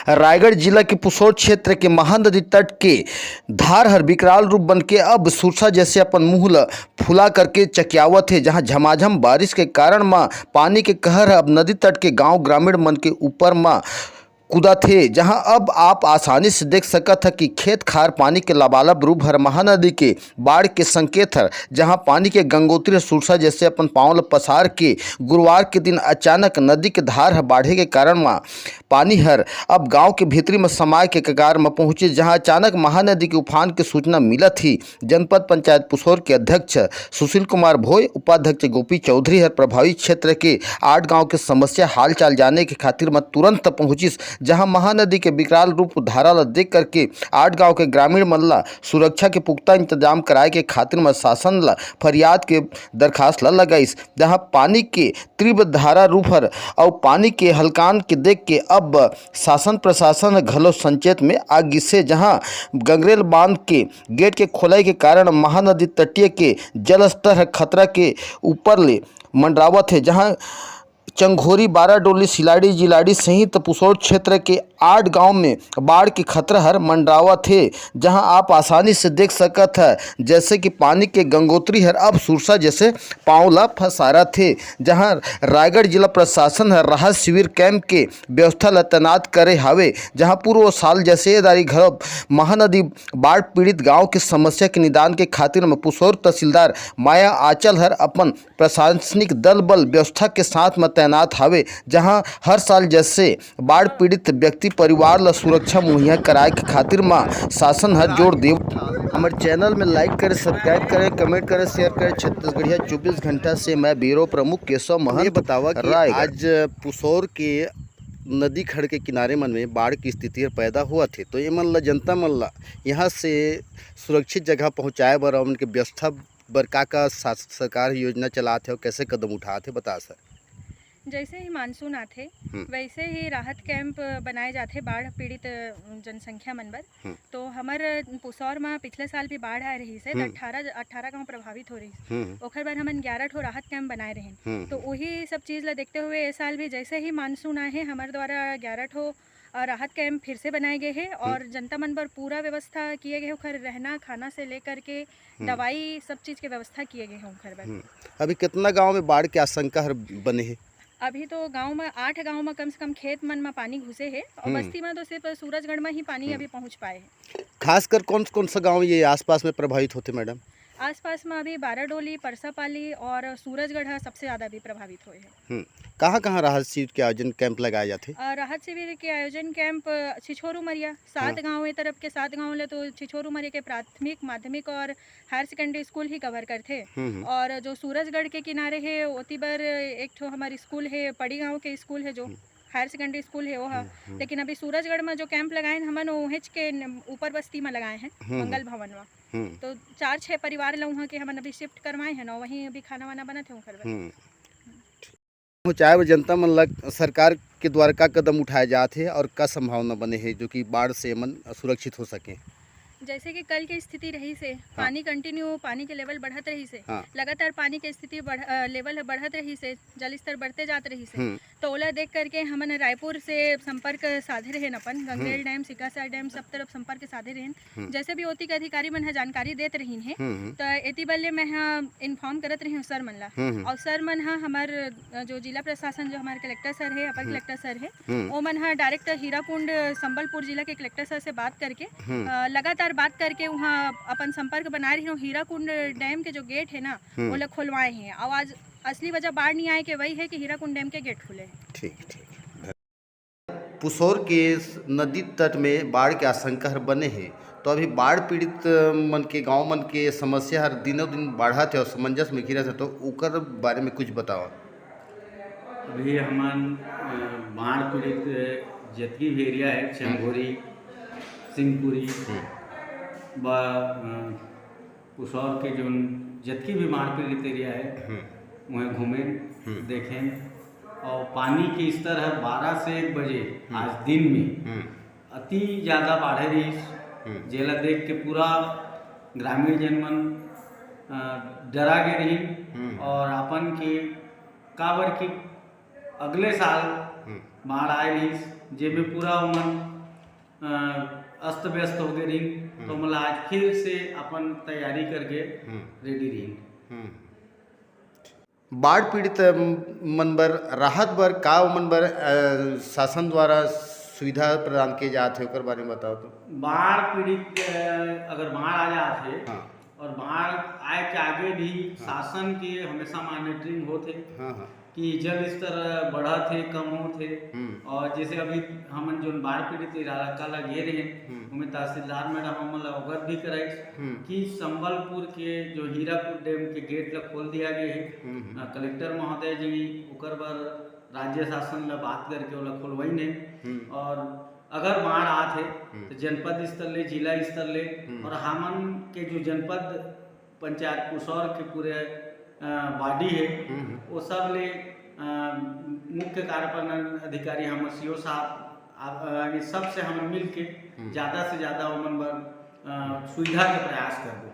रायगढ़ जिला के पुसौर क्षेत्र के महानदी तट के धारहर विकराल रूप बनके अब सुरसा जैसे अपन मुंह फुला करके चकियावत है। जहां झमाझम बारिश के कारण मां पानी के कहर अब नदी तट के गांव ग्रामीण मन के ऊपर मां कूदा थे। जहां अब आप आसानी से देख सकत है कि खेत खार पानी के लबालब रूप हर महानदी के बाढ़ के संकेत हर। जहां पानी के गंगोत्री सुरसा जैसे अपन पांव ल पसार के गुरुवार के दिन अचानक नदी के धार हर बाढ़े के कारण मां पानी हर अब गांव के भीतरी में समाय के कगार में पहुंचे। जहां अचानक महानदी के उफान की सूचना मिलत ही जनपद पंचायत पुसौर के अध्यक्ष सुशील कुमार भोय, उपाध्यक्ष गोपी चौधरी हर प्रभावित क्षेत्र के 8 गांव के समस्या हालचाल जाने के खातिर में तुरंत पहुंचिस। जहां महानदी के विकराल रूप धारा ला देख करके 8 गांव के ग्रामीण मन ला सुरक्षा के पुख्ता इंतजाम कराए के खातिर में शासन ला फरियाद के दरखास्त ला लगाइस। जहां पानी के तीव्र धारा रूप हर और पानी के हलकान के देख के अब शासन प्रशासन घलो संचेत में आ गिसे। जहां गंगरेल बांध के गेट के खोलाई के कारण महानदी तटीय के जल स्तर खतरा के ऊपर ले मंडरावत है। जहां चंघोरी, बाराडोली, सिलाड़ी, जिलाड़ी सहित पुसौर क्षेत्र के 8 गांव में बाढ़ की खतरा हर मंडरावत है। जहां आप आसानी से देख सकत है जैसे कि पानी के गंगोत्री हर अब सुरसा जैसे पांवला फसारा थे। जहां रायगढ़ जिला प्रशासन हर राहत शिविर कैंप के व्यवस्था ला तैनात करे हावे। जहां पूर्व साल जैसे दारी घर महानदी बाढ़ पीड़ित गाँव के समस्या के निदान के खातिर में पुसौर तहसीलदार माया आंचल हर अपन प्रशासनिक दल बल व्यवस्था के साथ में तैनात हावे। जहां हर साल जैसे बाढ़ पीड़ित व्यक्ति परिवार ला सुरक्षा मुहैया कराए के खातिर मां शासन हर जोर दे। हमारे चैनल में लाइक करें, सब्सक्राइब करें, कमेंट करें, शेयर करें। छत्तीसगढ़िया 24 घंटा से मैं ब्यूरो प्रमुख केशव महंत बतावा कि आज पुसौर के नदी खड़ के किनारे मन में बाढ़ की स्थिति पैदा हुआ थे। तो ये मन ला जनता मन ला यहाँ से सुरक्षित जगह पहुँचाए बर और उनके व्यवस्था बर का सरकार योजना चलाते और कैसे कदम उठाते बता सर। जैसे ही मानसून आते वैसे ही राहत कैंप बनाए जाते बाढ़ पीड़ित जनसंख्या मन बर। तो हमार पुसौर में पिछले साल भी बाढ़ आ रही से 18 गांव प्रभावित हो रही। ओखर बाद हमन 11 ठो राहत कैंप बनाए रहे। तो वही सब चीज़ ला देखते हुए इस साल भी जैसे ही मानसून आए हैं हमारे द्वारा 11 ठो राहत कैंप फिर से बनाए गए हैं और जनता मन पर पूरा व्यवस्था किए गए। उखर रहना खाना से लेकर के दवाई सब चीज़ के व्यवस्था किए गए हैं उखर बर। अभी कितना गाँव में बाढ़ की आशंका बने है? अभी तो गांव में 8 गांव में कम से कम खेत मन में पानी घुसे है और बस्ती में तो सिर्फ सूरजगढ़ में ही पानी अभी पहुंच पाए है। खासकर कौन कौन सा गांव ये आसपास में प्रभावित होते मैडम? आसपास में अभी बाराडोली, परसापाली और सूरजगढ़ सबसे ज़्यादा भी प्रभावित हुए हैं। कहाँ राहत शिविर के आयोजन कैंप लगाए जाते? राहत शिविर के आयोजन कैंप छिछोरू मरिया 7 गाँव है तरफ के 7 गाँव ले तो छिछोरू मरिया के प्राथमिक, माध्यमिक और हायर सेकेंडरी स्कूल ही कवर करते। और जो सूरजगढ़ के किनारे है ओती बर एक ठो हमारी स्कूल है, पड़ी गाँव के स्कूल है जो हायर सेकेंडरी स्कूल है वो है। लेकिन अभी सूरजगढ़ में जो कैंप लगाए हैं हमन ओहेच के ऊपर बस्ती में लगाए हैं मंगल भवन में। तो 4-6 परिवार ला वहाँ के हमन अभी शिफ्ट करवाए हैं ना, वहीं अभी खाना वाना बना थे उनकर। चाहे जनता मन ला सरकार के द्वारा का कदम उठाए जाते और का संभावना बने है जो कि बाढ़ से मन सुरक्षित हो सके? जैसे कि कल की स्थिति रही से पानी कंटिन्यू, पानी के लेवल बढ़त रही से लगातार पानी के स्थिति लेवल बढ़त रही से, जल स्तर बढ़ते जात रही से। तो ओला देख करके हमन रायपुर से संपर्क साधे रहे अपन गंगरेल डैम, सिकासा डैम सब तरफ संपर्क साधे रहे। जैसे भी ओती के अधिकारी मन जानकारी देते रही है तो एती बल्ले मैं इन्फॉर्म करत रही हूँ सर मन ला। और सर मन हमार जो जिला प्रशासन जो हमारे कलेक्टर सर है, अपर कलेक्टर सर है, वो मन डायरेक्ट हीराकुंड संबलपुर जिला के कलेक्टर सर से बात करके लगातार बात करके वहाँ अपन संपर्क बना रही हूँ। हीराकुंड डैम के जो गेट है ना वो लोग खुलवाए हैं। आवाज असली वजह बाढ़ नहीं आए कि वही है कि हीराकुंड डैम के गेट खुले हैं। ठीक। पुसौर के नदी तट में बाढ़ के आशंका बने हैं। तो अभी बाढ़ पीड़ित मन के गांव मन के समस्या हर दिनों दिन बढ़त है और समंजस में घिरत है। तो उकर बारे में कुछ बताओ। अभी हमान बाढ़ पीड़ित जितनी भी एरिया है चंघोरी, सिंहपुरी पुसौर के जो जितनी भी बाढ़ पीड़ित एरिया है वहाँ घूमें देखें। और पानी के स्तर है 12 से 1 बजे आज दिन में अति ज़्यादा बाढ़े रही। जेला देख के पूरा ग्रामीण जनमन डरा गए रही और अपन के काबर की अगले साल बाढ़ आए रही जेमे पूरा उमन अस्त व्यस्त हो गए रही, तो मतलब आज फिर से अपन तैयारी करके रेडी रही। बाढ़ पीड़ित मन बर राहत बर का मन बर शासन द्वारा सुविधा प्रदान किए जाते ओकर बारे में बताओ तो। बाढ़ पीड़ित अगर बाढ़ आ जाते हाँ और बाढ़ आए के आगे भी शासन की हमेशा मॉनिटरिंग होते हाँ हाँ कि जल स्तर बढ़ा थे कम हो थे। और जैसे अभी हमन जो बाढ़ पीड़ित इलाका लगे रहे उनमें तहसीलदार मैडम हमन अवगत भी कराई कि संबलपुर के जो हीरापुर डैम के गेट ला खोल दिया गया है। कलेक्टर महोदय जी ओकर बर राज्य शासन ला बात करके ओला खोलवाई ने। और अगर बाढ़ आथे तो जनपद स्तर ले जिला स्तर ले और हमन के जो जनपद पंचायत पुसौर के पूरे बॉडी है वो सब ले मुख्य कार्यपालन अधिकारी हम सीओ साहब ये सब से हम मिल के ज़्यादा से ज़्यादा उमन बर सुविधा के प्रयास करबो।